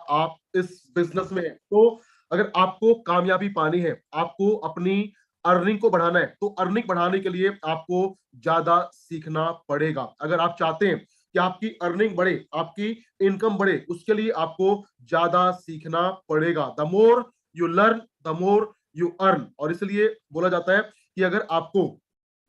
आप इस बिजनेस में हैं, तो अगर आपको कामयाबी पानी है, आपको अपनी अर्निंग को बढ़ाना है, तो अर्निंग बढ़ाने के लिए आपको ज्यादा सीखना पड़ेगा। अगर आप चाहते हैं कि आपकी अर्निंग बढ़े, आपकी इनकम बढ़े, उसके लिए आपको ज्यादा सीखना पड़ेगा। The more you learn the more you earn. और इसलिए बोला जाता है कि अगर आपको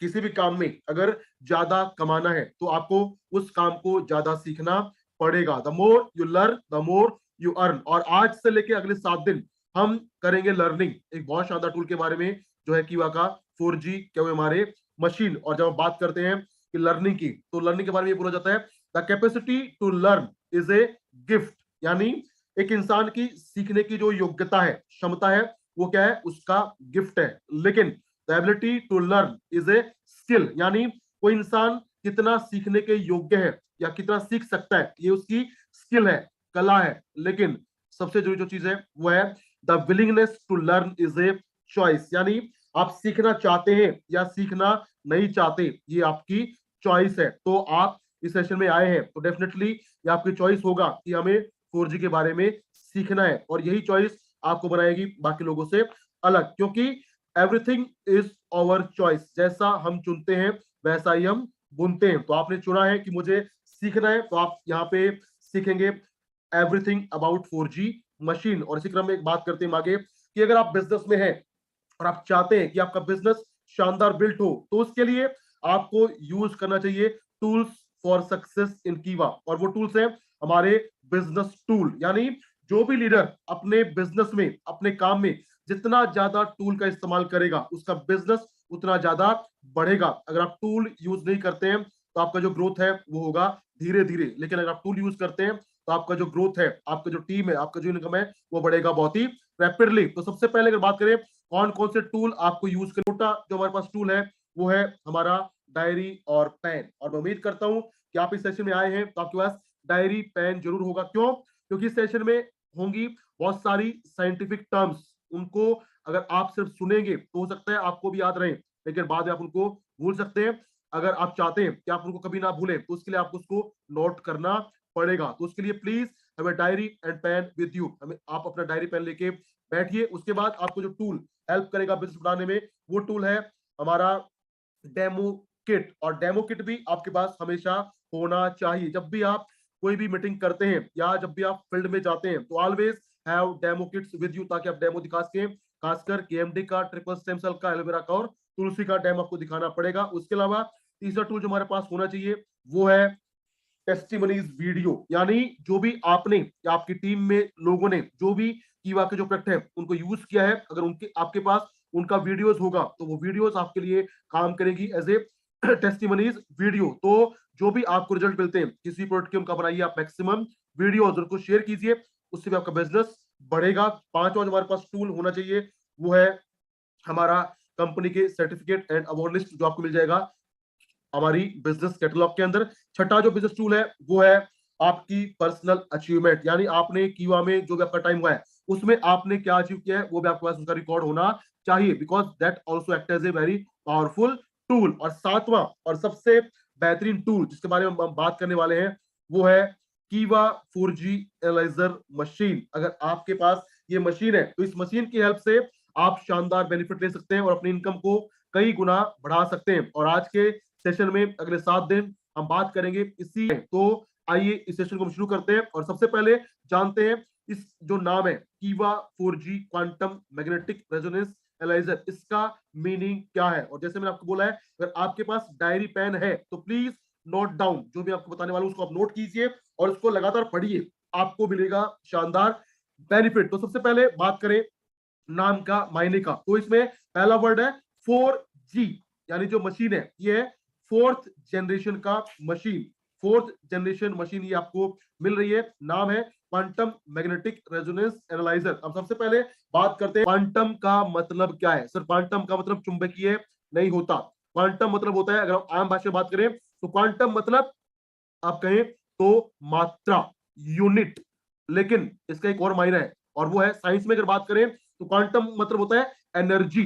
किसी भी काम में अगर ज्यादा कमाना है, तो आपको उस काम को ज्यादा सीखना पड़ेगा। The more you learn the more you earn. और आज से लेके अगले 7 दिन हम करेंगे लर्निंग एक बहुत शानदार टूल के बारे में, जो है कीवा का 4G क्या हुए हमारे मशीन। और जब हम बात करते हैं कि लर्निंग की, तो लर्निंग के बारे में ये बोला जाता है the capacity to learn is a gift. यानी एक इंसान की सीखने की जो योग्यता है, क्षमता है, वो क्या है, उसका गिफ्ट है। लेकिन the ability to learn is a skill. यानी कोई इंसान कितना सीखने के योग्य है या कितना सीख सकता है, ये उसकी स्किल है, कला है। लेकिन सबसे जरूरी जो चीज है वो है the willingness to learn is a choice. यानी आप सीखना चाहते हैं या सीखना नहीं चाहते, ये आपकी चॉइस है। तो आप इस सेशन में आए हैं तो डेफिनेटली ये आपकी चॉइस होगा कि हमें 4G के बारे में सीखना है, और यही चॉइस आपको बनाएगी बाकी लोगों से अलग। क्योंकि एवरीथिंग इज आवर चॉइस। जैसा हम चुनते हैं वैसा ही हम बुनते हैं। तो आपने चुना है कि मुझे सीखना है, तो आप यहाँ पे सीखेंगे एवरीथिंग अबाउट 4G मशीन। और इसी क्रम में एक बात करते हैं आगे कि अगर आप बिजनेस में हैं और आप चाहते हैं कि आपका बिजनेस शानदार बिल्ट हो, तो उसके लिए आपको यूज करना चाहिए टूल्स फॉर सक्सेस इन कीवा। और वो टूल्स है हमारे बिजनेस टूल। यानी जो भी लीडर अपने बिजनेस में, अपने काम में जितना ज्यादा टूल का इस्तेमाल करेगा, उसका बिजनेस उतना ज्यादा बढ़ेगा। अगर आप टूल यूज नहीं करते हैं, तो आपका जो ग्रोथ है वो होगा धीरे धीरे। लेकिन अगर आप टूल यूज करते हैं, तो आपका जो ग्रोथ है, आपका जो टीम है, आपका जो इनकम है, वो बढ़ेगा बहुत ही रैपिडली। तो सबसे पहले अगर बात करें कौन कौन से टूल आपको यूज करना, छोटा जो हमारे पास टूल है वो है हमारा डायरी और पेन। और मैं उम्मीद करता हूं कि आप इस सेशन में आए हैं तो आपके पास डायरी पेन जरूर होगा। क्यों? क्योंकि इस सेशन में होंगी बहुत सारी साइंटिफिक टर्म्स। उनको अगर आप सिर्फ सुनेंगे तो हो सकता है आपको भी याद रहे, लेकिन बाद में आप उनको भूल सकते हैं। अगर आप चाहते हैं कि आप उनको कभी ना भूलें, तो उसके लिए आपको उसको नोट करना पड़ेगा। तो उसके लिए प्लीज हमें diary and pen with you, हमें आप अपना डायरी पेन लेके बैठिए। उसके बाद आपको जो टूल हेल्प करेगा बिजनेस बनाने में, वो टूल है हमारा डेमो किट। और डेमो किट भी आपके पास हमेशा होना चाहिए। जब भी आप कोई भी मीटिंग करते हैं या जब भी आप फील्ड में जाते हैं, तो always have demo kits with you, ताकि आप डेमो दिखा सकें। खासकर केएमडी का, ट्रिपल स्टेम सेल का, एलोवेरा का और तुलसी का डेमो आपको दिखाना पड़ेगा। उसके अलावा तीसरा टूल जो हमारे पास होना चाहिए वो है टेस्टिमनीज वीडियो। यानी जो भी आपने या आपकी टीम में लोगों ने जो भी कीवा के जो प्रोडक्ट है उनको यूज किया है, अगर उनके आपके पास उनका वीडियोस होगा, तो वो वीडियोस आपके लिए काम करेगी एज ए टेस्टिमनीज वीडियो। तो जो भी आपको रिजल्ट मिलते हैं किसी प्रोडक्ट के, उनका बनाइए आप मैक्सिमम वीडियोस, उनको शेयर कीजिए, उससे भी आपका बिजनेस बढ़ेगा। पांचवा जो हमारे पास टूल होना चाहिए वो है हमारा कंपनी के सर्टिफिकेट एंड अवार्ड लिस्ट, जो आपको मिल जाएगा हमारी बिजनेस कैटलॉग के अंदर। छठा जो बिजनेस टूल है वो है आपकी पर्सनल अचीवमेंट। यानी आपने कीवा में जो भी आपका टाइम हुआ है, उसमें आपने क्या अचीव किया है, वो भी आपके पास उसका रिकॉर्ड होना चाहिए, because that also act as a very powerful tool. और सातवां और सबसे बेहतरीन टूल जिसके बारे में हम बात करने वाले हैं वो है कीवा 4G एनालाइजर मशीन। अगर आपके पास ये मशीन है, तो इस मशीन की हेल्प से आप शानदार बेनिफिट ले सकते हैं और अपनी इनकम को कई गुना बढ़ा सकते हैं। और आज के सेशन में अगले 7 दिन हम बात करेंगे इसी। तो आइए इस सेशन को हम शुरू करते हैं और सबसे पहले जानते हैं इस जो नाम है कीवा 4G quantum magnetic resonance analyser, इसका मीनिंग क्या है। और जैसे मैंने आपको बोला है, अगर आपके पास डायरी पेन है तो प्लीज नोट डाउन, जो भी आपको बताने वाला हूं उसको आप नोट कीजिए और उसको लगातार पढ़िए, आपको मिलेगा शानदार बेनिफिट। तो सबसे पहले बात करें नाम का, मायने का, तो इसमें पहला वर्ड है 4G। यानी जो मशीन है ये है फोर्थ जनरेशन का मशीन। फोर्थ जनरेशन मशीन ये आपको मिल रही है। नाम है क्वांटम मैग्नेटिक रेजोनेंस एनालाइजर। अब सबसे पहले बात करते हैं क्वांटम का मतलब क्या है। सर क्वांटम का मतलब चुंबकीय नहीं होता। क्वांटम मतलब होता है, अगर हम आम भाषा में बात करें, तो क्वांटम मतलब आप कहें तो मात्रा, यूनिट। लेकिन इसका एक और मायना है, और वो है साइंस में अगर बात करें तो क्वांटम मतलब होता है एनर्जी।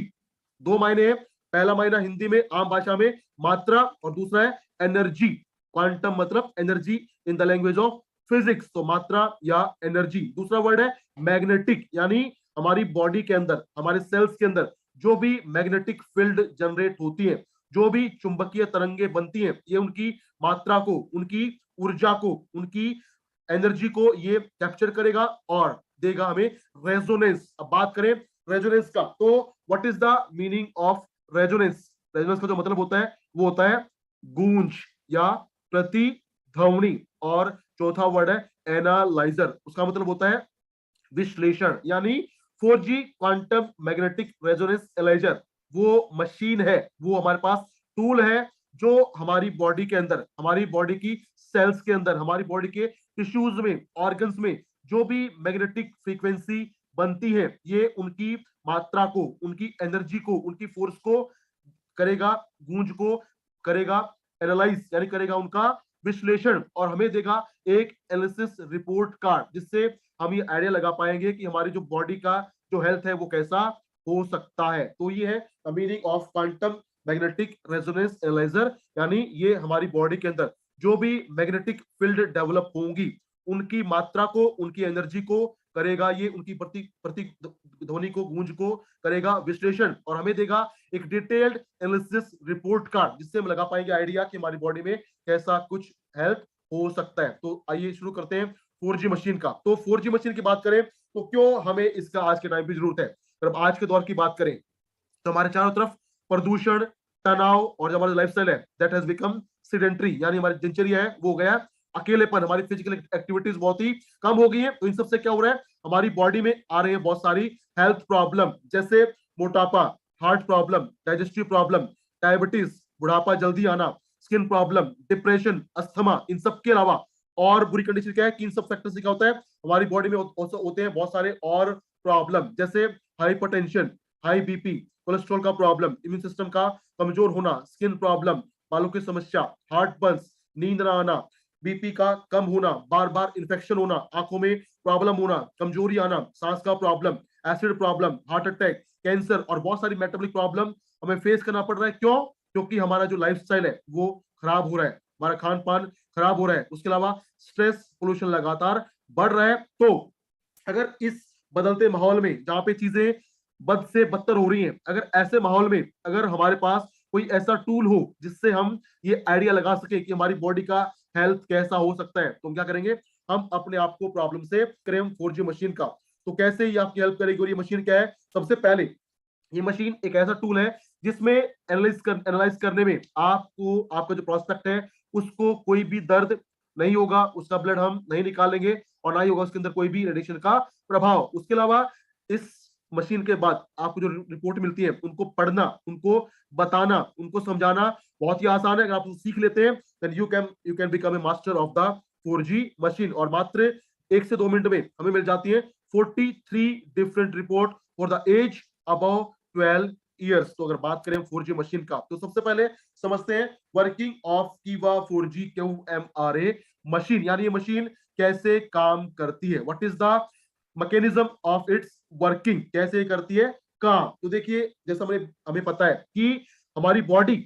दो मायने हैं, पहला मायना हिंदी में आम भाषा में मात्रा, और दूसरा है एनर्जी। क्वांटम मतलब energy in the language of physics तो मात्रा या एनर्जी। दूसरा वर्ड है मैग्नेटिक, यानी हमारी बॉडी के अंदर, हमारे सेल्स के अंदर जो भी मैग्नेटिक फील्ड जनरेट होती है, जो भी चुंबकीय तरंगे बनती हैं, ये उनकी मात्रा को, उनकी ऊर्जा को, उनकी एनर्जी को ये कैप्चर करेगा और देगा हमें रेजोनेंस। अब बात करें रेजोनेंस का, तो what is the meaning of resonance? Resonance का जो मतलब होता है वो होता है गूंज या प्रतिध्वनि। और चौथा वर्ड है एनालाइजर, उसका मतलब होता है विश्लेषण। यानी 4G quantum magnetic resonance analyser वो मशीन है, वो हमारे पास टूल है जो हमारी बॉडी के अंदर, हमारी बॉडी की सेल्स के अंदर, हमारी बॉडी के टिश्यूज में, ऑर्गन्स में जो भी मैग्नेटिक फ्रीक्वेंसी बनती है, ये उनकी मात्रा को, उनकी एनर्जी को, उनकी फोर्स को करेगा, गूंज को करेगा एनालाइज, यानी करेगा उनका विश्लेषण, और हमें देगा एक एनालिसिस रिपोर्ट कार्ड, जिससे हम ये आइडिया लगा पाएंगे कि हमारी जो बॉडी का जो हेल्थ है वो कैसा हो सकता है। तो ये है meaning of quantum magnetic resonance analyser, यानी ये हमारी बॉडी के अंदर जो भी मैग्नेटिक फील्ड डेवलप होंगी, उनकी मात्रा को, उनकी एनर्जी को करेगा ये, उनकी प्रति प्रति ध्वनि को, गूंज को करेगा विश्लेषण, और हमें देगा एक डिटेल्ड एनालिसिस रिपोर्ट कार्ड, जिससे हम लगा पाएंगे आइडिया कि हमारी बॉडी में कैसा कुछ हेल्थ हो सकता है। तो आइए शुरू करते हैं 4G मशीन का। तो 4G मशीन की बात करें तो क्यों हमें इसका आज के टाइम पे जरूरत है? अगर आज के दौर की बात करें तो हमारे चारों तरफ प्रदूषण, तनाव, और जो हमारा लाइफस्टाइल है दैट हैज बिकम सीडेंटरी, यानी हमारी दिनचर्या है वो हो गया अकेलेपन, हमारी फिजिकल एक्टिविटीज बहुत ही कम हो गई है। तो इन सबसे क्या हो रहा है, हमारी बॉडी में आ रही है बहुत सारी हेल्थ प्रॉब्लम, जैसे मोटापा, heart problem, digestive problem, diabetes, बुढ़ापा जल्दी आना, स्किन प्रॉब्लम, डिप्रेशन, अस्थमा। इन सब के अलावा और बुरी कंडीशन क्या है कि इन सब फैक्टर से क्या होता है, हमारी बॉडी में होते हैं बहुत सारे और प्रॉब्लम, जैसे हाइपरटेंशन, हाई बीपी, कोलेस्ट्रॉल का प्रॉब्लम, इम्यून सिस्टम का कमजोर होना, स्किन प्रॉब्लम, बालों की समस्या, हार्ट बर्न्स, नींद ना आना, बीपी का कम होना, बार बार इन्फेक्शन होना, आंखों में प्रॉब्लम होना, कमजोरी आना, सांस का problem, acid problem, heart attack, cancer, और बहुत सारी मेटाबॉलिक प्रॉब्लम हमें फेस करना पड़ रहा है। क्यों? क्योंकि हमारा जो लाइफस्टाइल है वो खराब हो रहा है, हमारा खान पान खराब हो रहा है, उसके अलावा स्ट्रेस, पोल्यूशन लगातार बढ़ रहा है। तो अगर इस बदलते माहौल में जहाँ पे चीजें बद से बदतर हो रही हैं, अगर ऐसे माहौल में अगर हमारे पास कोई ऐसा टूल हो जिससे हम ये आइडिया लगा सके कि हमारी बॉडी का हेल्थ कैसा हो सकता है, तो हम क्या करेंगे, हम अपने आप को प्रॉब्लम से करें 4G मशीन का। तो कैसे ये आपकी हेल्प करेगी और ये मशीन क्या है? सबसे पहले ये मशीन एक ऐसा टूल है जिसमें एनालाइज करने में आपको, आपका जो प्रोस्पेक्ट है उसको कोई भी दर्द नहीं होगा, उसका ब्लड हम नहीं निकालेंगे, और ना ही होगा उसके अंदर कोई भी रेडिएशन का प्रभाव। उसके अलावा इस मशीन के बाद आपको जो रिपोर्ट मिलती है उनको पढ़ना, उनको बताना, उनको समझाना बहुत ही आसान है। अगर आप सीख लेते हैं then you can become a master of the 4G machine. और मात्र 1 से 2 मिनट में हमें मिल जाती है 43 different report for the age above 12 years. तो अगर बात करें 4G मशीन का, तो सबसे पहले समझते हैं वर्किंग ऑफ कीवा 4G QMRA मशीन, यानी ये मशीन कैसे काम करती है, what is the mechanism of its working, कैसे करती है काम। तो देखिए, जैसा हमें पता है कि हमारी बॉडी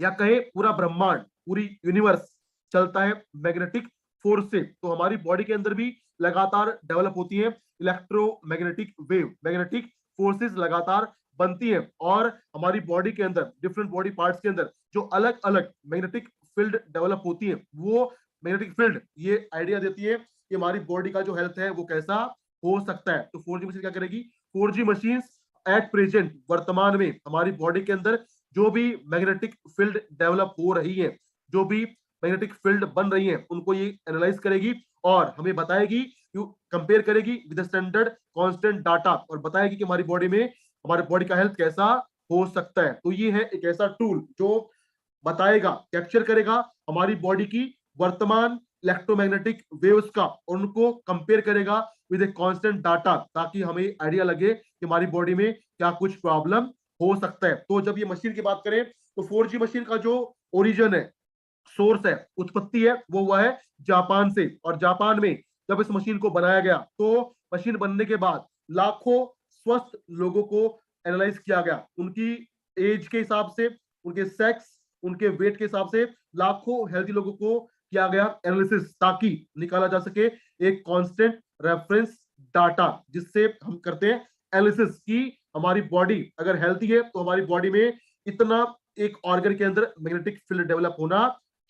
या कहे पूरा ब्रह्मांड, पूरी यूनिवर्स चलता है मैग्नेटिक फोर्स से। तो हमारी बॉडी के अंदर भी लगातार डेवलप होती है इलेक्ट्रोमैग्नेटिक वेव, मैग्नेटिक फोर्सेस लगातार बनती हैं, और हमारी बॉडी के अंदर, डिफरेंट बॉडी पार्ट्स के अंदर जो अलग अलग मैग्नेटिक फील्ड डेवलप होती है, वो मैग्नेटिक फील्ड ये आइडिया देती है कि हमारी बॉडी का जो हेल्थ है वो कैसा हो सकता है। तो 4G मशीन क्या करेगी? 4G मशीन एट प्रेजेंट, वर्तमान में हमारी बॉडी के अंदर जो भी मैग्नेटिक फील्ड डेवलप हो रही है, जो भी मैग्नेटिक फील्ड बन रही है, उनको ये एनालाइज करेगी और हमें बताएगी, कंपेयर करेगी विद स्टैंडर्ड कांस्टेंट डाटा, और बताएगी कि हमारी बॉडी में, हमारे बॉडी का हेल्थ कैसा हो सकता है। तो ये है एक ऐसा टूल जो बताएगा, कैप्चर करेगा हमारी बॉडी की वर्तमान इलेक्ट्रोमैग्नेटिक वेव्स का, और उनको कंपेयर करेगा विद ए कांस्टेंट डाटा, ताकि हमें आइडिया लगे कि हमारी बॉडी में क्या कुछ प्रॉब्लम हो सकता है। तो जब ये मशीन की बात करें तो 4G मशीन का जो ओरिजिन है, सोर्स है, उत्पत्ति है, वो हुआ है जापान से। और जापान में जब इस मशीन को बनाया गया तो मशीन बनने के बाद लाखों स्वस्थ लोगों को एनालाइज किया गया, उनकी एज के हिसाब से, उनके सेक्स, उनके वेट के हिसाब से लाखों हेल्थी लोगों को किया गया एनालिसिस, ताकि निकाला जा सके एक कांस्टेंट रेफरेंस डाटा, जिससे हम करते हैं एनालिसिस की हमारी बॉडी अगर हेल्थी है तो हमारी बॉडी में इतना एक ऑर्गन के अंदर मैग्नेटिक फील्ड डेवलप होना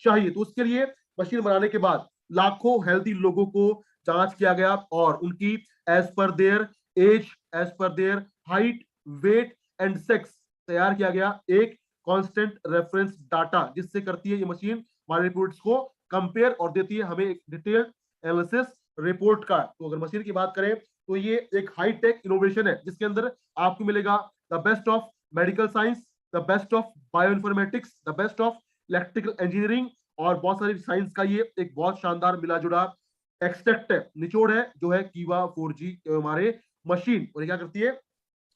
चाहिए। तो उसके लिए मशीन बनाने के बाद लाखों हेल्थी लोगों को जांच किया गया और उनकी एज पर देयर एज, एज पर their height, weight and sex तैयार किया गया एक कांस्टेंट रेफरेंस डाटा, जिससे करती है ये मशीन हमारे रिपोर्ट्स को कंपेयर और देती है हमें एक डिटेल्ड एनालिसिस रिपोर्ट कार्ड। तो अगर मशीन की बात करें तो ये एक हाई टेक इनोवेशन है, जिसके अंदर आपको मिलेगा the best of medical science, the best of bio informatics, the best of electrical engineering और बहुत सारी साइंस का ये एक बहुत शानदार मिला जुला एक्सट्रैक्ट है, निचोड़ है, जो है कीवा 4G हमारे मशीन। और क्या करती है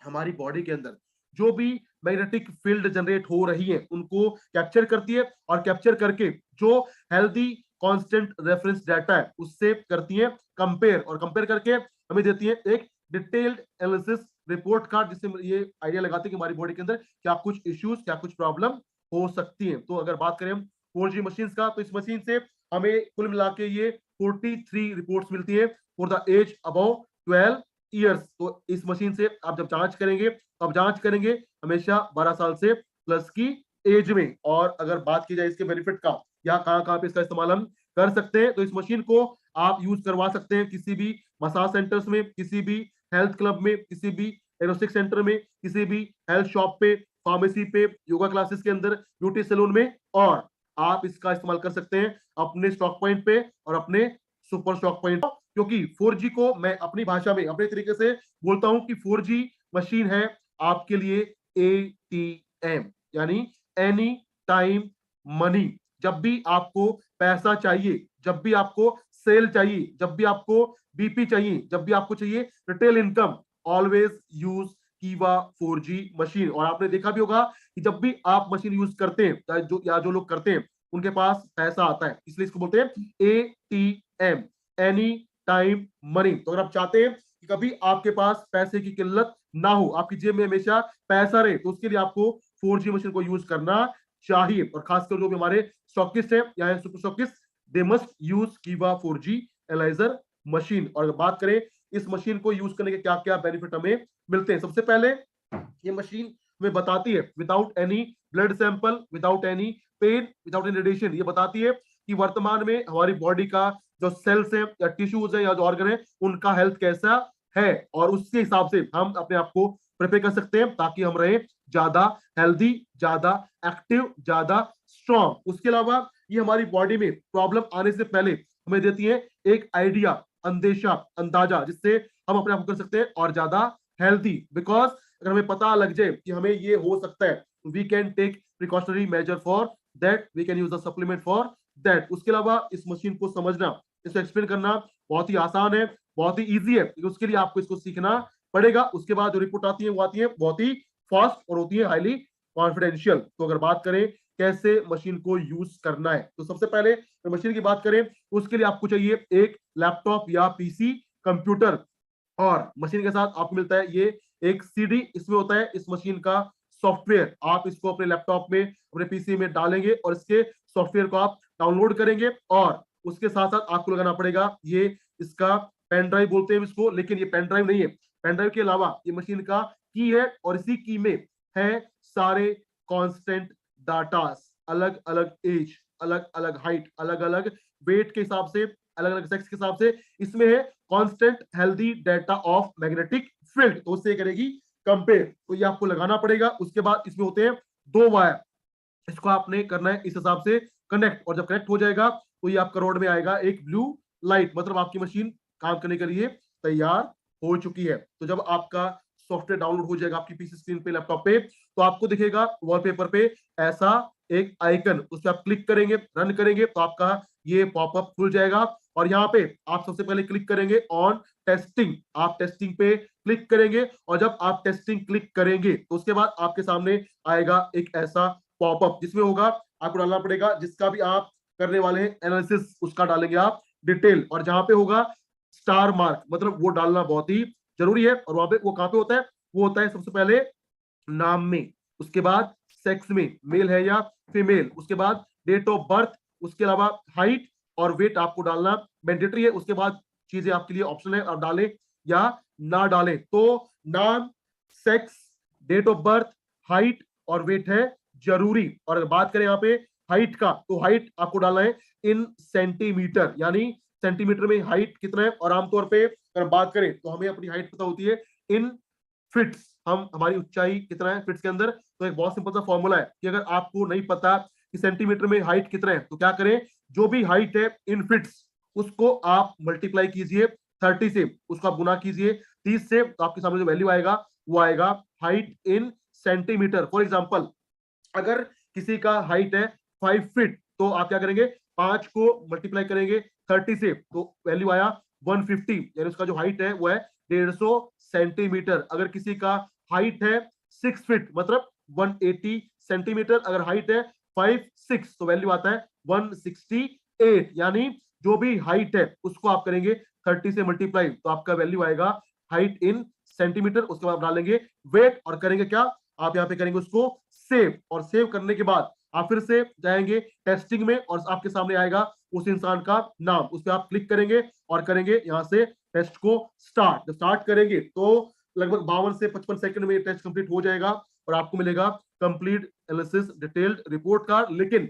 हमारी बॉडी के अंदर जो भी मैग्नेटिक फील्ड जनरेट हो रही है उनको कैप्चर करती है और कैप्चर करके जो हेल्दी कांस्टेंट रेफरेंस डाटा है उससे करती है कंपेयर, और कंपेयर करके हमें देती है एक डिटेल्ड एनालिसिस रिपोर्ट कार्ड, जिससे ये आइडिया लगाते हैं कि हमारी बॉडी के अंदर क्या कुछ इश्यूज, क्या कुछ प्रॉब्लम हो सकती है। तो अगर बात करें हम 4G मशीन का, तो इस मशीन से हमें कुल मिला के ये 43 रिपोर्ट्स मिलती है for the age above 12 years. तो इस मशीन से आप जब जांच करेंगे तो आप जांच करेंगे हमेशा 12 साल से प्लस की एज में। और अगर बात की जाए इसके बेनिफिट का या कहां कहां पे इसका इस्तेमाल हम कर सकते हैं, तो इस मशीन को आप यूज करवा सकते हैं किसी भी मसाज सेंटर्स में, किसी भी हेल्थ क्लब में, किसी भी डायग्नोस्टिक सेंटर में, किसी भी हेल्थ शॉप पे, फार्मेसी पे, योगा क्लासेस के अंदर, ब्यूटी सैलून में। और आप इसका इस्तेमाल कर सकते हैं अपने स्टॉक पॉइंट पे और अपने सुपर स्टॉक पॉइंट, क्योंकि 4G को मैं अपनी भाषा में अपने तरीके से बोलता हूं कि 4G मशीन है आपके लिए ATM, यानी एनी टाइम मनी। जब भी आपको पैसा चाहिए, जब भी आपको सेल चाहिए, जब भी आपको BP चाहिए, जब भी आपको चाहिए रिटेल इनकम, ऑलवेज यूज कीवा 4G मशीन। और आपने देखा भी होगा कि जब भी आप मशीन यूज करते हैं जो लोग करते हैं उनके पास पैसा आता है, इसलिए इसको बोलते हैं ATM, एनी टाइम मनी। तो अगर आप चाहते हैं कि कभी आपके पास पैसे की किल्लत ना हो, आपकी जेब में हमेशा पैसा रहे, तो उसके लिए आपको 4G मशीन को यूज करना चाहिए। और खासकर जो भी हमारे स्टॉकिस्ट है या super stockist, they must use कीवा 4G एनालाइजर मशीन। और अगर बात करें इस मशीन को यूज करने के क्या क्या बेनिफिट हमें मिलते हैं, सबसे पहले ये मशीन हमें बताती है without any blood sample, without any pain, without any radiation, ये बताती है कि वर्तमान में हमारी बॉडी का जो सेल्स है या टिश्यूज है या जो ऑर्गन है उनका हेल्थ कैसा है, और उसके हिसाब से हम अपने आप को प्रिपेयर कर सकते हैं ताकि हम रहे ज्यादा हेल्दी, ज्यादा एक्टिव, ज्यादा स्ट्रॉन्ग। उसके अलावा ये हमारी बॉडी में प्रॉब्लम आने से पहले हमें देती है एक आइडिया, अंदेशा, अंदाजा, जिससे हम अपने आप को कर सकते हैं और ज्यादा हेल्दी। बिकॉज अगर हमें पता लग जाए कि हमें ये हो सकता है, we can take precautionary measure for that, we can use the supplement for that. उसके अलावा इस मशीन को समझना, इसको एक्सप्लेन करना बहुत ही आसान है, बहुत ही इजी है, लेकिन उसके लिए आपको इसको सीखना पड़ेगा। उसके बाद जो रिपोर्ट आती है वो आती है बहुत ही फास्ट और होती है हाईली कॉन्फिडेंशियल। तो अगर बात करें कैसे मशीन को यूज करना है, तो सबसे पहले मशीन की बात करें उसके लिए आपको चाहिए एक लैपटॉप या PC, कंप्यूटर, और मशीन के साथ आपको मिलता है ये एक CD। इसमें होता है इस मशीन का सॉफ्टवेयर, आप इसको अपने लैपटॉप में, अपने PC में डालेंगे और इसके सॉफ्टवेयर को आप डाउनलोड करेंगे। और उसके साथ साथ आपको लगाना पड़ेगा ये इसका पेन ड्राइव बोलते हैं इसको, लेकिन ये पेन ड्राइव नहीं है, पेन ड्राइव के अलावा ये मशीन का की है, और इसी की में है सारे कांस्टेंट डाटास, अलग अलग एज, अलग अलग हाइट, अलग अलग वेट के हिसाब से, अलग अलग सेक्स के हिसाब से इसमें है constant healthy data of magnetic field. तो उससे करेगी कंपेयर, तो ये आपको लगाना पड़ेगा। उसके बाद इसमें होते हैं 2 वायर, इसको आपने करना है इस हिसाब से कनेक्ट, और जब कनेक्ट हो जाएगा तो ये आपका रोड में आएगा एक ब्लू लाइट, मतलब आपकी मशीन काम करने के लिए तैयार हो चुकी है। तो जब आपका सॉफ्टवेयर डाउनलोड हो जाएगा आपकी PC स्क्रीन पे, लैपटॉप पे, तो आपको दिखेगा वॉलपेपर पे ऐसा एक आइकन, उस पर आप क्लिक करेंगे, रन करेंगे, तो आपका ये पॉपअप खुल जाएगा। और यहाँ पे आप सबसे पहले क्लिक करेंगे ऑन टेस्टिंग, आप टेस्टिंग पे क्लिक करेंगे, और जब आप टेस्टिंग क्लिक करेंगे तो उसके बाद आपके सामने आएगा एक ऐसा पॉपअप, जिसमें होगा आपको डालना पड़ेगा जिसका भी आप करने वाले हैं एनालिसिस, उसका डालेंगे आप डिटेल, और जहां पे होगा स्टार मार्क, मतलब वो डालना बहुत ही जरूरी है। और वहां पे वो कहां पे होता है, वो होता है सबसे पहले नाम में, उसके बाद सेक्स में, मेल है या फीमेल, उसके बाद डेट ऑफ बर्थ, उसके अलावा हाइट, और वेट आपको डालना मैंडेटरी है। उसके बाद चीजें आपके लिए ऑप्शनल है, आप डालें या ना डालें। तो नाम, sex, date of birth, height और वेट है जरूरी। और अगर बात करें यहाँ पे हाइट का, तो हाइट आपको डालना है इन सेंटीमीटर, यानी सेंटीमीटर में हाइट कितना है। और आमतौर पे अगर बात करें तो हमें अपनी हाइट पता होती है इन फिट्स, हम हमारी ऊंचाई कितना है फिट्स के अंदर। तो एक बहुत सिंपल सा फॉर्मूला है कि अगर आपको नहीं पता कि सेंटीमीटर में हाइट कितना है तो क्या करें, जो भी हाइट है इन फिट्स उसको आप मल्टीप्लाई कीजिए 30 से, उसको आप गुना कीजिए 30 से, तो आपके सामने जो वैल्यू आएगा वो आएगा height in centimetre. For example अगर किसी का हाइट है 5 फीट, तो आप क्या करेंगे, 5 को मल्टीप्लाई करेंगे 30 से, तो वैल्यू आया 150, यानी उसका जो हाइट है वो है 150 सेंटीमीटर। अगर किसी का हाइट है 6 फीट मतलब 180 सेंटीमीटर, अगर हाइट है 5'6" तो वैल्यू आता है 168, यानी जो भी हाइट है उसको आप करेंगे 30 से मल्टीप्लाई, तो आपका वैल्यू आएगा हाइट इन सेंटीमीटर। उसके बाद डालेंगे वेट और करेंगे क्या, आप यहाँ पे करेंगे उसको सेव, और सेव करने के बाद आप फिर से जाएंगे टेस्टिंग में और आपके सामने आएगा उस इंसान का नाम, उस पर आप क्लिक करेंगे और करेंगे यहाँ से टेस्ट को स्टार्ट। जब स्टार्ट करेंगे तो लगभग 52 से 55 सेकंड में टेस्ट कंप्लीट हो जाएगा और आपको मिलेगा complete analysis detailed report card. लेकिन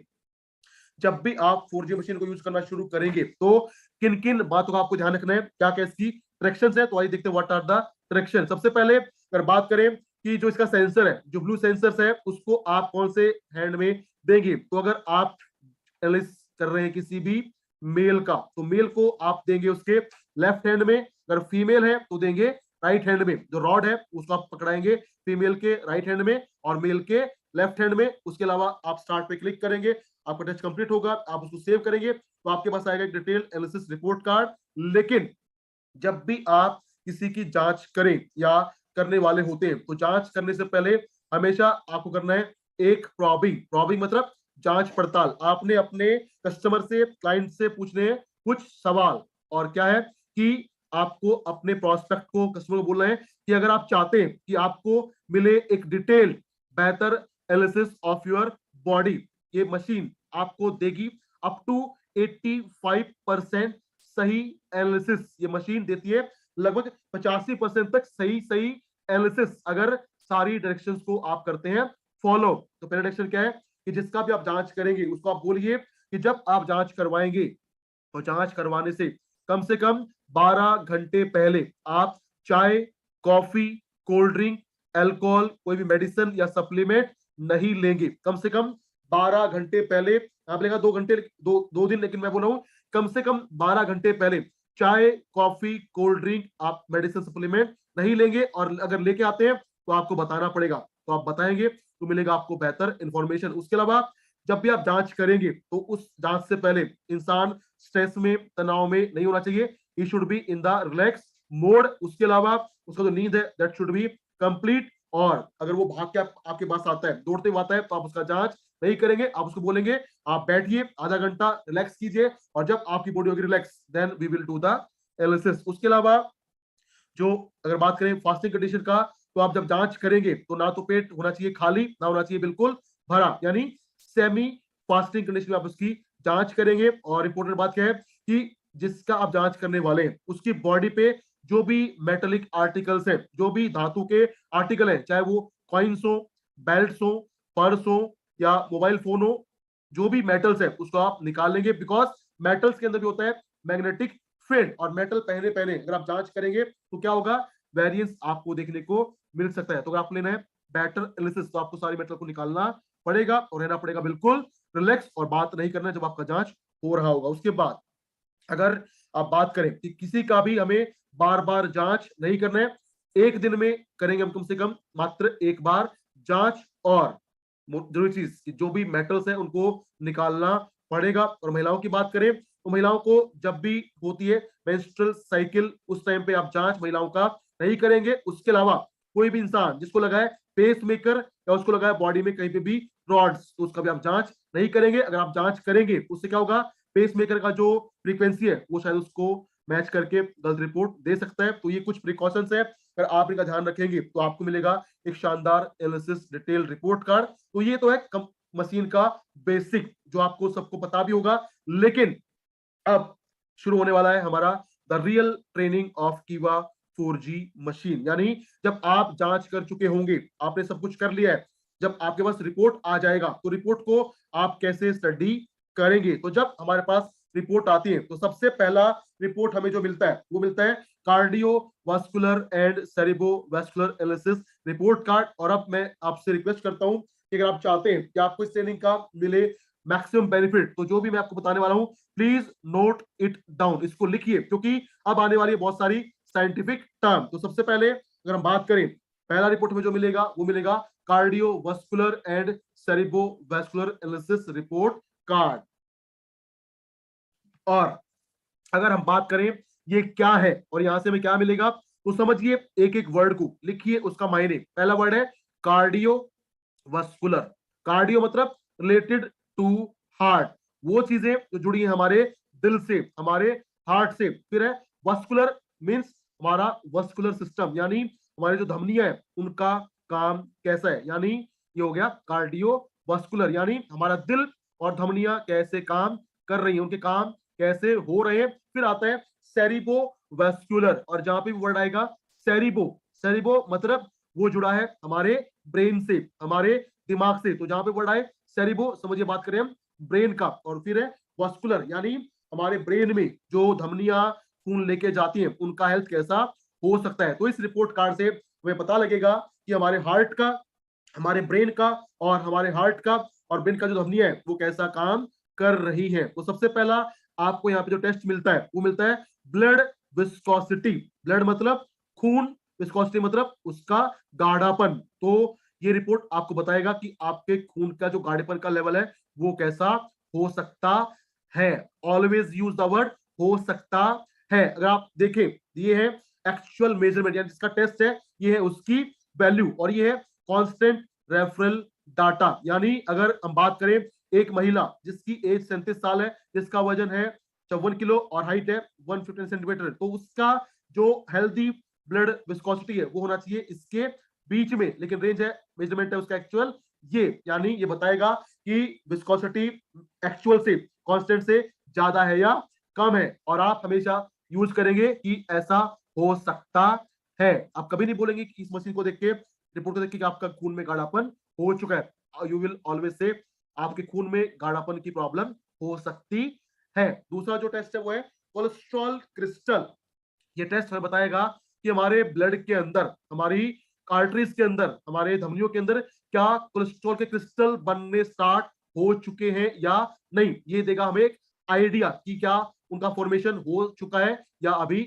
जब भी आप 4G मशीन को यूज करना शुरू करेंगे तो किन किन बातों का आपको ध्यान रखना है, क्या क्या इसकी डायरेक्शंस है, तो आइए देखते हैं व्हाट आर द डायरेक्शन। सबसे पहले अगर बात करें कि जो इसका सेंसर है, जो ब्लू सेंसर है, उसको आप कौन से हैंड में देंगे, तो अगर आप एनालिस कर रहे हैं किसी भी मेल का, तो मेल को आप देंगे उसके लेफ्ट हैंड में, अगर फीमेल है तो देंगे राइट हैंड में। जो रॉड है उसको आप पकड़ाएंगे फीमेल के राइट हैंड में और मेल के लेफ्ट हैंड में। उसके अलावा आप स्टार्ट पे क्लिक करेंगे, आपका टेस्ट कंप्लीट होगा, आप उसको सेव करेंगे तो आपके पास आएगा एक डिटेल एनालिसिस रिपोर्ट कार्ड। लेकिन जब भी आप किसी की जांच करें या करने वाले होते हैं तो जांच करने से पहले हमेशा आपको करना है एक प्रॉबिंग। प्रॉबिंग मतलब जांच पड़ताल, आपने अपने कस्टमर से, क्लाइंट से पूछने हैं कुछ सवाल। और क्या है कि आपको अपने प्रोस्पेक्ट को, कस्टमर को बोलना है कि अगर आप चाहते हैं कि आपको मिले एक डिटेल बेहतर एनालिसिस ऑफ योर बॉडी, ये मशीन आपको देगी अप टू 85% सही एनालिसिस। ये मशीन देती है लगभग 85% तक सही सही एनालिसिस, अगर सारी डायरेक्शंस को आप करते हैं फॉलो। तो पहला डायरेक्शन क्या है कि जिसका भी आप जांच करेंगे उसको आप बोलिए कि जब आप जांच करवाएंगे तो जांच करवाने से कम 12 घंटे पहले आप चाय, कॉफी, कोल्ड ड्रिंक, अल्कोहल, कोई भी मेडिसिन या सप्लीमेंट नहीं लेंगे। कम से कम 12 घंटे पहले, आप लेगा 2 घंटे, दो दिन, लेकिन मैं बोल रहा हूं कम से कम 12 घंटे पहले चाय, कॉफी, कोल्ड ड्रिंक, आप मेडिसिन सप्लीमेंट नहीं लेंगे। और अगर लेके आते हैं तो आपको बताना पड़ेगा, तो आप बताएंगे तो मिलेगा आपको बेहतर इंफॉर्मेशन। उसके अलावा जब भी आप जांच करेंगे तो उस जांच से पहले इंसान स्ट्रेस में, तनाव में नहीं होना चाहिए, he should be in the relax mode. उसके अलावा उसका जो नींद है दैट शुड बी कंप्लीट। और अगर वो भाग के आपके पास आता है, दौड़ते हुए आता है, तो आप उसका जांच नहीं करेंगे, आप उसको बोलेंगे आप बैठिए आधा घंटा रिलैक्स कीजिए, और जब आपकी बॉडी होगी relax then we will do the analysis. उसके अलावा जो अगर बात करें फास्टिंग कंडीशन का, तो आप जब जांच करेंगे तो ना तो पेट होना चाहिए खाली, ना होना चाहिए बिल्कुल भरा, यानी सेमी फास्टिंग कंडीशन में आप उसकी जांच करेंगे। और इंपॉर्टेंट बात क्या है कि जिसका आप जांच करने वाले हैं उसकी बॉडी पे जो भी मेटेलिक आर्टिकल्स है, जो भी धातु के आर्टिकल है, चाहे वो कॉइन्स हो, बेल्ट हो, पर्स हो या मोबाइल फोन हो, जो भी मेटल्स है उसको आप निकाल लेंगे, बिकॉज मेटल्स के अंदर भी होता है मैग्नेटिक फील्ड, और मेटल पहले पहले अगर आप जांच करेंगे तो क्या होगा, वेरिएंस आपको देखने को मिल सकता है। तो अगर आपको लेना है बेटर एनालिसिस तो आपको सारी मेटल को निकालना पड़ेगा और रहना पड़ेगा बिल्कुल रिलैक्स, और बात नहीं करना जब आपका जांच हो रहा होगा। उसके बाद अगर आप बात करें कि किसी का भी हमें बार बार जांच नहीं करना है, एक दिन में करेंगे हम कम से कम मात्र एक बार जांच। और जरूरी चीज कि जो भी मेटल्स है उनको निकालना पड़ेगा। और महिलाओं की बात करें तो महिलाओं को जब भी होती है मेंस्ट्रुअल साइकिल, उस टाइम पे आप जांच महिलाओं का नहीं करेंगे। उसके अलावा कोई भी इंसान जिसको लगा है पेस मेकर या उसको लगा है बॉडी में कहीं पे भी रॉड्स, तो उसका भी आप जांच नहीं करेंगे। अगर आप जांच करेंगे उससे क्या होगा, पेस मेकर का जो फ्रीक्वेंसी है वो शायद उसको मैच करके गलत रिपोर्ट दे सकता है। तो ये कुछ प्रिकॉशंस है, अगर आप इनका ध्यान रखेंगे तो आपको मिलेगा एक शानदार एनालिसिस डिटेल रिपोर्ट कार्ड। तो ये तो है मशीन का बेसिक जो आपको सबको पता भी होगा। लेकिन अब शुरू होने वाला है हमारा द रियल ट्रेनिंग ऑफ कीवा 4G मशीन। यानी जब आप जांच कर चुके होंगे, आपने सब कुछ कर लिया है, जब आपके पास रिपोर्ट आ जाएगा तो रिपोर्ट को आप कैसे स्टडी करेंगे। तो जब हमारे पास रिपोर्ट आती है तो सबसे पहला रिपोर्ट हमें जो मिलता है वो मिलता है cardiovascular and cerebrovascular analysis report card. और अब मैं आपसे रिक्वेस्ट करता हूं कि अगर आप चाहते हैं कि आपको इस ट्रेनिंग का मिले मैक्सिमम बेनिफिट, तो जो भी मैं आपको बताने वाला हूं प्लीज नोट इट डाउन, इसको लिखिए, क्योंकि अब आने वाली है बहुत सारी साइंटिफिक टर्म। तो सबसे पहले अगर हम बात करें, पहला रिपोर्ट में जो मिलेगा वो मिलेगा cardiovascular and cerebrovascular analysis report card. और अगर हम बात करें ये क्या है और यहां से हमें क्या मिलेगा, तो समझिए, एक एक वर्ड को लिखिए, उसका मायने। पहला वर्ड है कार्डियो वस्कुलर। कार्डियो मतलब रिलेटेड टू हार्ट, वो चीजें जो जुड़ी हैं हमारे दिल से, हमारे हार्ट से। फिर है वस्कुलर, मींस हमारा वस्कुलर सिस्टम, यानी हमारी जो धमनियां हैं उनका काम कैसा है, यानी ये हो गया कार्डियो वस्कुलर, यानी हमारा दिल और धमनियां कैसे काम कर रही हैं, उनके काम कैसे हो रहे हैं। फिर आता है सेरिबो वस्कुलर, और जहां पे भी वर्ड आएगा सेरिबो, सेरिबो मतलब वो जुड़ा है हमारे ब्रेन से, हमारे दिमाग से। तो जहां पे वर्ड आए सेरिबो, समझिए बात करें हम ब्रेन का। और फिर है वस्कुलर, यानी हमारे ब्रेन में जो धमनियां खून लेके जाती हैं उनका हेल्थ कैसा हो सकता है। तो इस रिपोर्ट कार्ड से हमें पता लगेगा कि हमारे हार्ट का, हमारे ब्रेन का और हमारे हार्ट का और ब्रेन का जो धमनियां है वो कैसा काम कर रही है। तो सबसे पहला आपको यहाँ पे जो टेस्ट मिलता है वो मिलता है ब्लड विस्कोसिटी। ब्लड मतलब खून, विस्कोसिटी मतलब उसका गाढ़ापन। तो ये रिपोर्ट आपको बताएगा कि आपके खून का जो गाढ़ेपन का लेवल है वो कैसा हो सकता है। ऑलवेज यूज द वर्ड हो सकता है। अगर आप देखें, ये है एक्चुअल मेजरमेंट, यानी जिसका टेस्ट है ये है उसकी वैल्यू, और ये है कांस्टेंट रेफरल डाटा। यानी अगर हम बात करें एक महिला जिसकी एज 37 साल है, जिसका वजन है 54 किलो और हाइट है 115 सेंटीमीटर, तो उसका जो हेल्दी ब्लड विस्कोसिटी है वो होना चाहिए इसके बीच में, लेकिन रेंज है, मेजरमेंट है उसका एक्चुअल ये, यानी ये बताएगा कि विस्कोसिटी एक्चुअल से, कांस्टेंट से ज्यादा है या कम है। और आप हमेशा यूज करेंगे कि ऐसा हो सकता है। आप कभी नहीं बोलेंगे कि इस मशीन को देख के, रिपोर्ट को देख के कि आपका खून में गाढ़ापन हो चुका है। यू विल ऑलवेज से आपके खून में गाढ़ापन की प्रॉब्लम हो सकती है। दूसरा जो टेस्ट है वो है कोलेस्ट्रॉल क्रिस्टल। ये टेस्ट हमें बताएगा कि हमारे ब्लड के अंदर, हमारी आर्टरीज के अंदर, हमारे धमनियों के अंदर क्या कोलेस्ट्रॉल के क्रिस्टल बनने स्टार्ट हो चुके हैं या नहीं। ये देगा हमें एक आइडिया कि क्या उनका फॉर्मेशन हो चुका है या अभी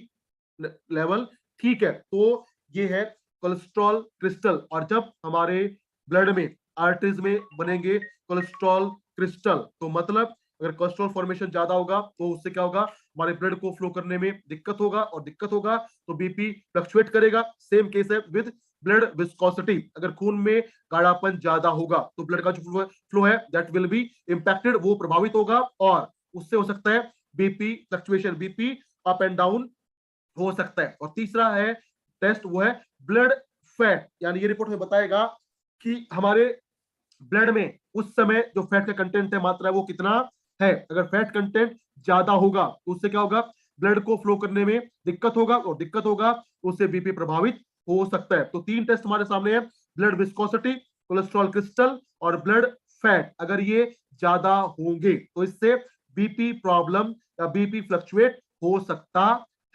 लेवल ठीक है। तो ये है कोलेस्ट्रॉल क्रिस्टल। और जब हमारे ब्लड में, आर्टरीज में बनेंगे कोलेस्ट्रॉल क्रिस्टल, तो मतलब अगर कोलेस्ट्रॉल फॉर्मेशन ज्यादा होगा तो उससे क्या होगा, हमारे ब्लड को फ्लो करने में दिक्कत होगा, और दिक्कत होगा तो बीपी फ्लक्चुएट करेगा। सेम केस है विद ब्लड विस्कोसिटी। अगर खून में गाढ़ापन ज्यादा होगा तो ब्लड का जो फ्लो है दैट विल बी इंपैक्टेड, वो प्रभावित होगा, और उससे हो सकता है BP fluctuation, BP up and down हो सकता है। और तीसरा है टेस्ट वो है ब्लड फैट, यानी ये रिपोर्ट में बताएगा कि हमारे ब्लड में उस समय जो फैट का कंटेंट है, मात्रा है, वो कितना है। अगर फैट कंटेंट ज्यादा होगा तो उससे क्या होगा, ब्लड को फ्लो करने में दिक्कत होगा, और दिक्कत होगा तो उससे बीपी प्रभावित हो सकता है। तो तीन टेस्ट हमारे सामने है, ब्लड विस्कोसिटी, कोलेस्ट्रॉल क्रिस्टल और ब्लड फैट। अगर ये ज्यादा होंगे तो इससे बीपी प्रॉब्लम या बीपी फ्लक्चुएट हो सकता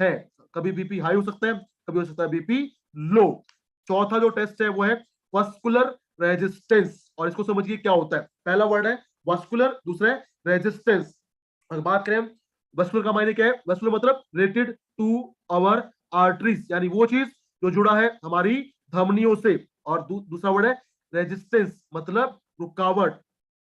है। कभी बीपी हाई हो सकता है, कभी हो सकता है बीपी लो। चौथा जो टेस्ट है वो है वस्कुलर रेजिस्टेंस, और इसको समझिए क्या होता है। पहला वर्ड है वस्कुलर, दूसरा है रेजिस्टेंस। अगर बात करें वस्कुलर का मायने क्या है, वस्कुलर मतलब रिलेटेड टू आवर आर्टरीज, यानी वो चीज जो जुड़ा है हमारी धमनियों से। और दूसरा वर्ड है रेजिस्टेंस, मतलब रुकावट,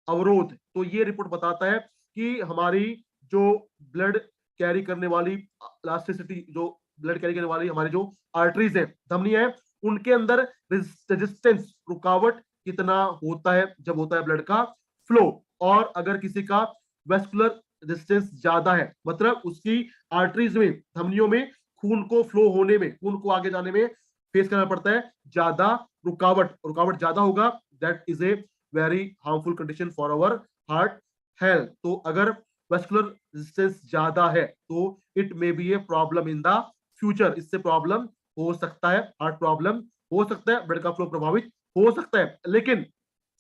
अवरोध। तो ये रिपोर्ट बताता है कि हमारी जो ब्लड कैरी करने वाली इलास्टिसिटी, जो ब्लड कैरी करने वाली हमारी जो आर्टरीज है, धमनियां है, उनके अंदर रेजिस्टेंस, रुकावट कितना होता है जब होता है ब्लड का फ्लो। और अगर किसी का वेस्कुलर रेजिस्टेंस ज्यादा है, मतलब उसकी आर्टरीज में, धमनियों में खून को फ्लो होने में, खून को आगे जाने में फेस करना पड़ता है ज्यादा रुकावट, रुकावट ज्यादा होगा, that is a very harmful condition for our heart health. तो अगर वेस्कुलर रेजिस्टेंस ज्यादा है तो it may be a problem in the future, इससे प्रॉब्लम हो सकता है, हार्ट प्रॉब्लम हो सकता है, ब्लड का फ्लो प्रभावित हो सकता है। लेकिन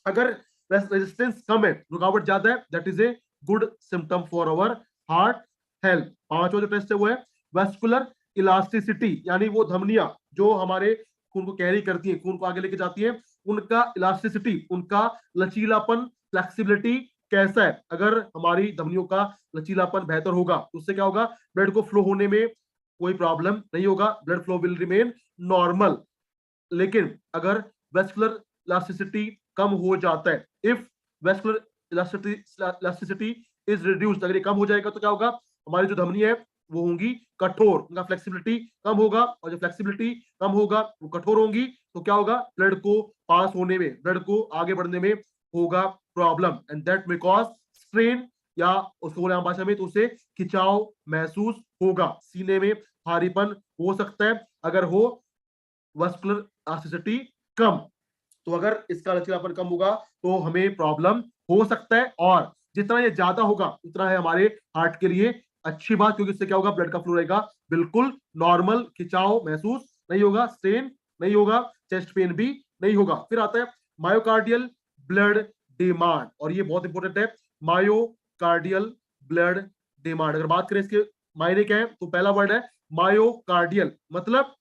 अगर रेजिस्टेंस कम है, रुकावट ज्यादा है, that is a good symptom for our heart health. पांचवा जो टेस्ट है वो है वेस्कुलर इलास्टिसिटी, यानी वो धमनियां जो हमारे खून को कैरी करती है, खून को आगे लेके जाती है, उनका इलास्टिसिटी, उनका लचीलापन, फ्लेक्सिबिलिटी कैसा है। अगर हमारी धमनियों का लचीलापन बेहतर होगा तो उससे क्या होगा, ब्लड को फ्लो होने में कोई प्रॉब्लम नहीं होगा, blood flow will remain normal. लेकिन अगर वेस्कुलर इलास्टिसिटी कम हो जाता है, if vascular elasticity is reduced, अगर ये कम हो जाएगा तो क्या होगा, हमारी जो धमनी है वो होंगी कठोर, उनका फ्लेक्सिबिलिटी कम होगा, और जब फ्लेक्सिबिलिटी कम होगा वो कठोर होंगी तो क्या होगा, ब्लड को पास होने में, ब्लड को आगे बढ़ने में होगा problem, and that may cause strain, या उसको बोले आम भाषा में तो उसे खिंचाव महसूस होगा, सीने में भारीपन हो सकता है अगर हो वेस्कुलर इलास्टिसिटी कम। तो अगर इसका लचीलापन कम होगा तो हमें प्रॉब्लम हो सकता है, और जितना ये ज्यादा होगा उतना है हमारे हार्ट के लिए अच्छी बात, क्योंकि इससे क्या होगा, ब्लड का फ्लो रहेगा बिल्कुल नॉर्मल, खिंचाव महसूस नहीं होगा, स्ट्रेन नहीं होगा, चेस्ट पेन भी नहीं होगा। फिर आता है मायोकार्डियल ब्लड डिमांड, और ये बहुत इंपॉर्टेंट है, मायोकार्डियल ब्लड डिमांड। अगर बात करें इसके मायने क्या है तो पहला वर्ड है मायोकार्डियल, मतलब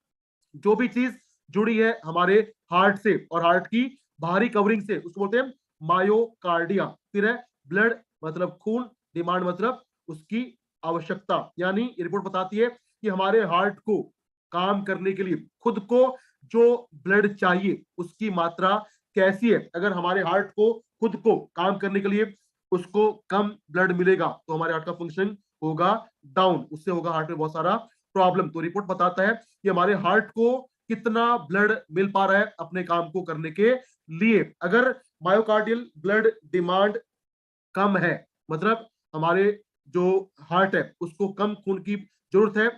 जो भी चीज जुड़ी है हमारे हार्ट से और हार्ट की बाहरी कवरिंग से उसको बोलते हैं मायोकार्डिया। फिर है ब्लड मतलब खून, डिमांड मतलब उसकी आवश्यकता, यानी ये रिपोर्ट बताती है कि हमारे हार्ट को काम करने के लिए खुद को जो ब्लड चाहिए उसकी मात्रा कैसी है। अगर हमारे हार्ट को खुद को काम करने के लिए उसको कम ब्लड मिलेगा तो हमारे हार्ट का फंक्शन होगा डाउन, उससे होगा हार्ट में बहुत सारा प्रॉब्लम। तो रिपोर्ट बताता है कि हमारे हार्ट को कितना ब्लड मिल पा रहा है अपने काम को करने के लिए। अगर मायोकार्डियल ब्लड डिमांड कम है, मतलब हमारे जो हार्ट है उसको कम खून की जरूरत है,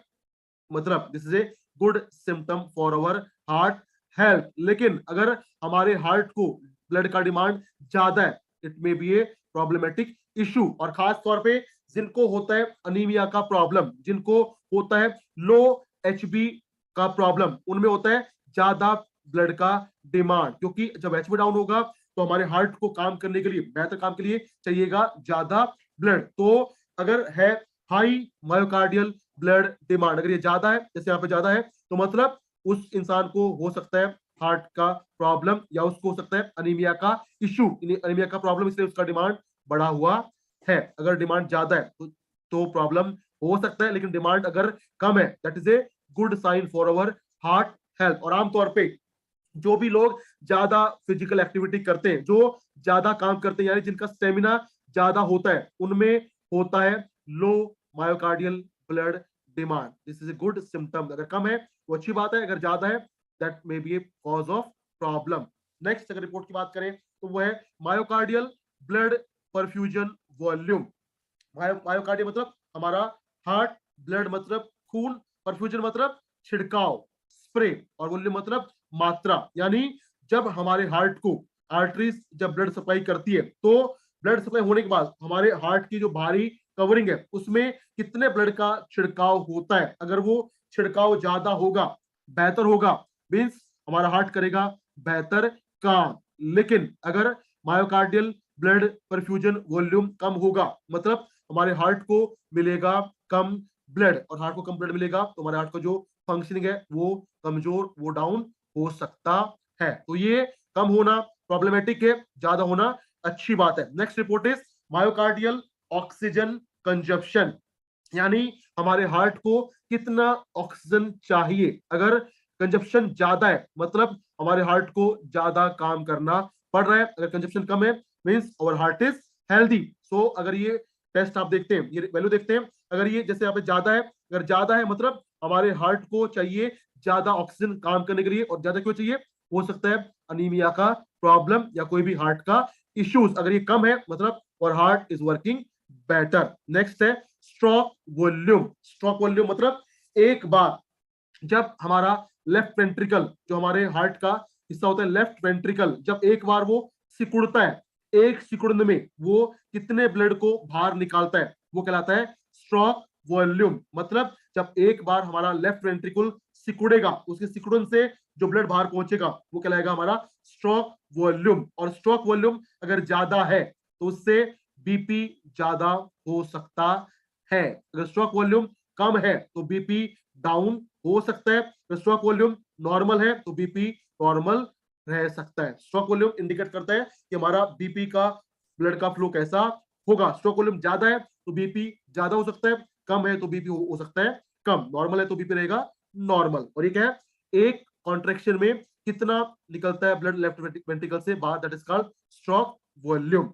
मतलब this is a good symptom for our heart health. लेकिन अगर हमारे हार्ट को ब्लड का डिमांड ज्यादा है, it may be A problematic issue, और खास तौर पे जिनको होता है अनीमिया का प्रॉब्लम, जिनको होता है लो एचबी का प्रॉब्लम, उनमें होता है ज्यादा ब्लड का डिमांड, क्योंकि जब एचबी डाउन होगा तो हमारे हार्ट को काम करने के लिए, बेहतर काम के लिए चाहिएगा ज्यादा ब्लड। तो अगर है हाई मायोकार्डियल ब्लड डिमांड, अगर ये ज्यादा है, जैसे यहाँ पे ज्यादा है, तो मतलब उस इंसान को हो सकता है हार्ट का प्रॉब्लम, या उसको हो सकता है अनीमिया का इशू, अनीमिया का प्रॉब्लम, इसलिए उसका डिमांड बढ़ा हुआ है। अगर डिमांड ज्यादा है तो प्रॉब्लम हो सकता है, लेकिन डिमांड अगर कम है that is a good sign for our heart health. और आमतौर पे जो भी लोग ज्यादा फिजिकल एक्टिविटी करते हैं, जो ज्यादा काम करते हैं, यानी जिनका स्टेमिना ज्यादा होता है, उनमें होता है low myocardial blood demand. This is a good symptom. अगर कम है वो अच्छी बात है, अगर ज्यादा है that may be A cause of problem. Next अगर रिपोर्ट की बात करें तो वो है myocardial blood perfusion volume. Myocardial मतलब हमारा हार्ट, ब्लड मतलब खून, परफ्यूजन मतलब छिड़काव, स्प्रे, और वॉल्यूम मतलब मात्रा, यानी जब हमारे हार्ट को आर्टरीज जब ब्लड सप्लाई करती है तो ब्लड सप्लाई होने के बाद हमारे हार्ट की जो बाहरी कवरिंग है उसमें कितने ब्लड का छिड़काव होता है। अगर वो छिड़काव ज्यादा होगा, बेहतर होगा, मीन्स हमारा हार्ट करेगा बेहतर काम। लेकिन अगर मायोकार्डियल ब्लड परफ्यूजन वॉल्यूम कम होगा, मतलब हमारे हार्ट को मिलेगा कम ब्लड, और हार्ट को कम ब्लड मिलेगा तो हमारे हार्ट का जो फंक्शनिंग है वो कमजोर, वो डाउन हो सकता है। तो ये कम होना प्रॉब्लमेटिक है, ज्यादा होना अच्छी बात है। Next report is myocardial oxygen consumption, यानी हमारे हार्ट को कितना ऑक्सीजन चाहिए। अगर कंजप्शन ज्यादा है मतलब हमारे हार्ट को ज्यादा काम करना पड़ रहा है, अगर कंजप्शन कम है means our heart is healthy. So अगर ये टेस्ट आप देखते हैं, ये वैल्यू देखते हैं, अगर ये जैसे यहाँ पे ज्यादा है, अगर ज्यादा है मतलब हमारे हार्ट को चाहिए ज्यादा ऑक्सीजन काम करने के लिए, और ज्यादा क्यों चाहिए, हो सकता है अनीमिया का प्रॉब्लम या कोई भी हार्ट का इश्यूज। अगर ये कम है मतलब और heart is working better. Next है स्ट्रोक वॉल्यूम। स्ट्रोक वॉल्यूम मतलब एक बार जब हमारा लेफ्ट वेंट्रिकल, जो हमारे हार्ट का हिस्सा होता है लेफ्ट वेंट्रिकल, जब एक बार वो सिकुड़ता है, एक सिकुड़ने में वो कितने ब्लड को बाहर निकालता है, वो कहलाता है स्ट्रोक वॉल्यूम। मतलब जब एक बार हमारा लेफ्ट वेंट्रिकल सिकुड़ेगा, उसके सिकुड़न से जो ब्लड बाहर पहुंचेगा वो कहलाएगा हमारा स्ट्रोक वॉल्यूम। और स्ट्रोक वॉल्यूम अगर ज्यादा है तो उससे बीपी ज्यादा हो सकता है। अगर स्ट्रोक वॉल्यूम कम है तो बीपी डाउन हो सकता है। अगर स्ट्रोक वॉल्यूम नॉर्मल है तो बीपी नॉर्मल रह सकता है। स्ट्रोक वॉल्यूम इंडिकेट करता है कि हमारा बीपी का ब्लड का फ्लो कैसा होगा। स्ट्रोक वॉल्यूम ज्यादा है तो बीपी ज्यादा हो सकता है, कम है तो बीपी हो सकता है कम, नॉर्मल है तो बीपी रहेगा नॉर्मल। और ये क्या है, एक कॉन्ट्रेक्शन में कितना निकलता है ब्लड लेफ्ट वेंट्रिकल से बाहर, that is called stroke volume.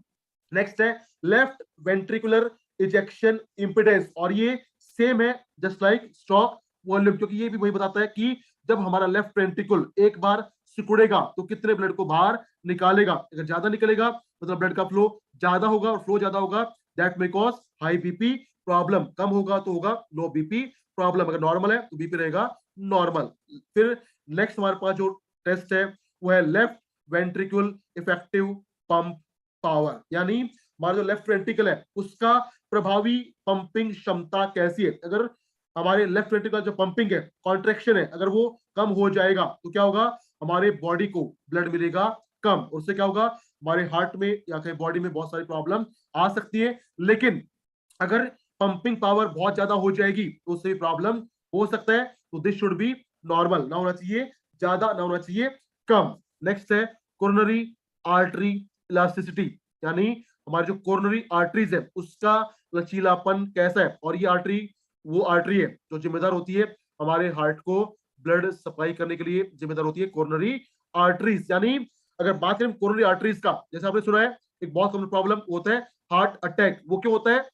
Next है लेफ्ट वेंट्रिकुलर इजेक्शन इंपिडेंस, और ये सेम है जस्ट लाइक स्ट्रोक वॉल्यूम, क्योंकि ये भी वही बताता है कि जब हमारा लेफ्ट वेंट्रिकल एक बार सिकुड़ेगा तो कितने ब्लड को बाहर निकालेगा। अगर ज्यादा निकलेगा मतलब ब्लड का फ्लो ज्यादा होगा, और फ्लो ज्यादा होगा that may cause high BP problem. कम होगा तो होगा लो बीपी प्रॉब्लम। अगर नॉर्मल है तो बीपी रहेगा नॉर्मल। फिर नेक्स्ट हमारे पास जो टेस्ट है वो है left ventricle effective pump power, यानी हमारा जो लेफ्ट वेंट्रिकल है उसका प्रभावी पंपिंग क्षमता कैसी है। अगर हमारे लेफ्ट वेंट्रिकल जो पंपिंग है, कॉन्ट्रेक्शन है, अगर वो कम हो जाएगा तो क्या होगा, हमारे बॉडी को ब्लड मिलेगा कम। उससे क्या होगा, हमारे हार्ट में या कहीं बॉडी में बहुत सारी प्रॉब्लम आ सकती है। लेकिन अगर पंपिंग पावर बहुत ज्यादा हो जाएगी तो उससे भी प्रॉब्लम हो सकता है। तो दिस शुड बी नॉर्मल, ना होना चाहिए ज्यादा, ना होना चाहिए कम। नेक्स्ट है कोरोनरी आर्टरी इलास्टिसिटी, यानी हमारी जो कोरोनरी आर्टरीज है उसका लचीलापन कैसा है। और ये आर्टरी वो आर्टरी है जो जिम्मेदार होती है हमारे हार्ट को ब्लड सप्लाई करने के लिए, जिम्मेदार होती है कोरोनरी आर्टरीज। यानी अगर बात करें कोरोनरी आर्टरीज का, जैसे आपने सुना है एक बहुत कॉमन प्रॉब्लम होता है हार्ट अटैक। वो क्यों होता है,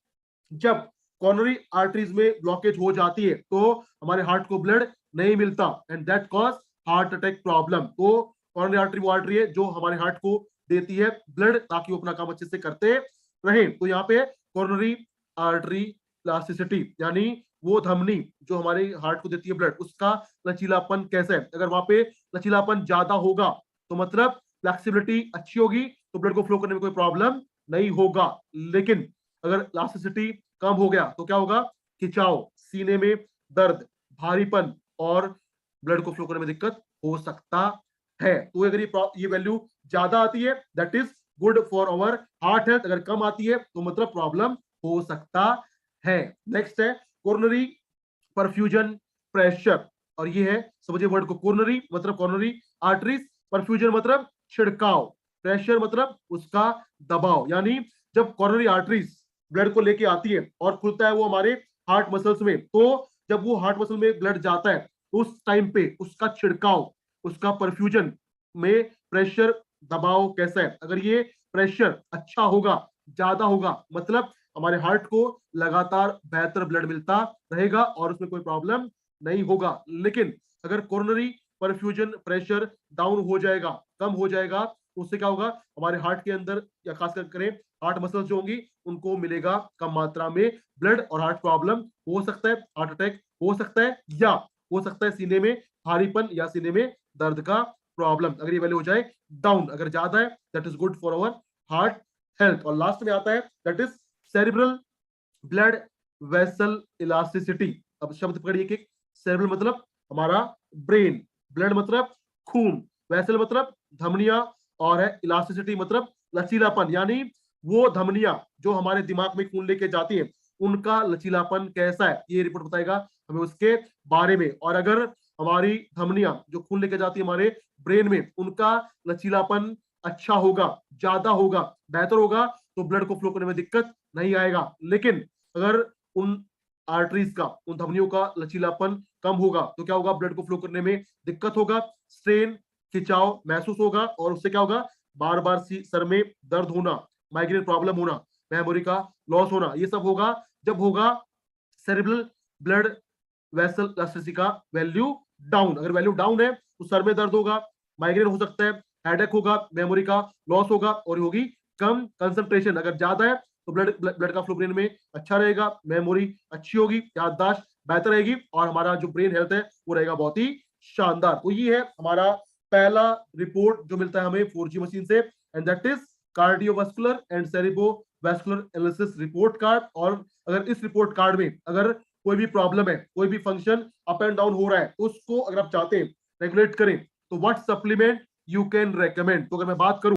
जब कॉर्नरी आर्टरीज में ब्लॉकेज हो जाती है तो हमारे हार्ट को ब्लड नहीं मिलता and that cause heart attack problem. तो कॉर्नरी आर्टरी वो आर्टरी है जो हमारे हार्ट को देती है ब्लड ताकि वो अपना काम अच्छे से करते रहे। तो यहाँ पे कॉर्नरी आर्टरी प्लास्टिसिटी, यानी वो धमनी जो हमारे हार्ट को देती है ब्लड, उसका लचीलापन कैसा है। अगर वहां पे लचीलापन ज्यादा होगा तो मतलब फ्लेक्सिबिलिटी अच्छी होगी तो ब्लड को फ्लो करने में कोई प्रॉब्लम नहीं होगा। लेकिन अगर इलास्टिसिटी कम हो गया तो क्या होगा, खिंचाव, सीने में दर्द, भारीपन और ब्लड को फ्लो करने में दिक्कत हो सकता है। तो अगर ये वैल्यू ज्यादा आती है that is good for our heart health. अगर कम आती है तो मतलब प्रॉब्लम हो सकता है। नेक्स्ट है कोरोनरी परफ्यूजन प्रेशर, और ये है, समझिए वर्ड को, कोरोनरी मतलब कोरोनरी आर्टरीज, परफ्यूजन मतलब छिड़काव, प्रेशर मतलब उसका दबाव। यानी जब कोरोनरी आर्टरीज ब्लड को लेके आती है और खुलता है वो हमारे हार्ट मसल्स में, तो जब वो हार्ट मसल में ब्लड जाता है उस टाइम पे उसका छिड़काव, उसका परफ्यूजन में प्रेशर दबाव कैसा है। अगर ये प्रेशर अच्छा होगा, ज्यादा होगा, मतलब हमारे हार्ट को लगातार बेहतर ब्लड मिलता रहेगा और उसमें कोई प्रॉब्लम नहीं होगा। लेकिन अगर कोरोनरी परफ्यूजन प्रेशर डाउन हो जाएगा, कम हो जाएगा, तो उससे क्या होगा, हमारे हार्ट के अंदर या खासकर करें हार्ट मसल्स जो होंगी उनको मिलेगा कम मात्रा में ब्लड और हार्ट प्रॉब्लम हो सकता है, हार्ट अटैक हो सकता है, या हो सकता है सीने में भारीपन या सीने में दर्द का प्रॉब्लम। अगर ये वैल्यू हो जाए डाउन, अगर ज्यादा है that is good for our heart health. और लास्ट में आता है that is cerebral blood vessel elasticity. अब शब्द पकड़िए कि सेरिब्रल मतलब हमारा ब्रेन, ब्लड मतलब खून, वेसल मतलब धमनियां, और है इलास्टिसिटी मतलब लचीलापन, यानी वो धमनियां जो हमारे दिमाग में खून लेके जाती हैं उनका लचीलापन कैसा है, ये रिपोर्ट बताएगा हमें उसके बारे में। और अगर हमारी धमनियां जो खून लेके जाती है हमारे ब्रेन में, उनका लचीलापन अच्छा होगा, ज्यादा होगा, बेहतर होगा, तो ब्लड को फ्लो करने में दिक्कत नहीं आएगा। लेकिन अगर उन आर्टरीज का, उन धमनियों का लचीलापन कम होगा तो क्या होगा, ब्लड को फ्लो करने में दिक्कत होगा, स्ट्रेन, खिंचाव महसूस होगा, और उससे क्या होगा, बार बार सर में दर्द होना, माइग्रेन प्रॉब्लम होना, मेमोरी का लॉस होना, ये सब होगा जब होगा सेरिब्रल ब्लड वेसल इलास्टिसिटी का वैल्यू डाउन। अगर वैल्यू डाउन है तो सर में दर्द होगा, माइग्रेन हो सकता है, हेडेक होगा, मेमोरी का लॉस होगा, और होगी कम कंसंट्रेशन। अगर ज्यादा है तो ब्लड का फ्लो ब्रेन में अच्छा रहेगा, मेमोरी अच्छी होगी, याददाश्त बेहतर रहेगी, और हमारा जो ब्रेन हेल्थ है वो रहेगा बहुत ही शानदार। तो ये है हमारा पहला रिपोर्ट जो मिलता है हमें 4G मशीन से, and that is cardiovascular and cerebro vascular analysis report card, और अगर इस रिपोर्ट कार्ड में अगर कोई भी प्रॉब्लम है, कोई भी फंक्शन अप एंड डाउन हो रहा है, तो उसको अगर आप चाहते हैं रेगुलेट करें, तो what supplement you can recommend. तो अगर मैं बात करूं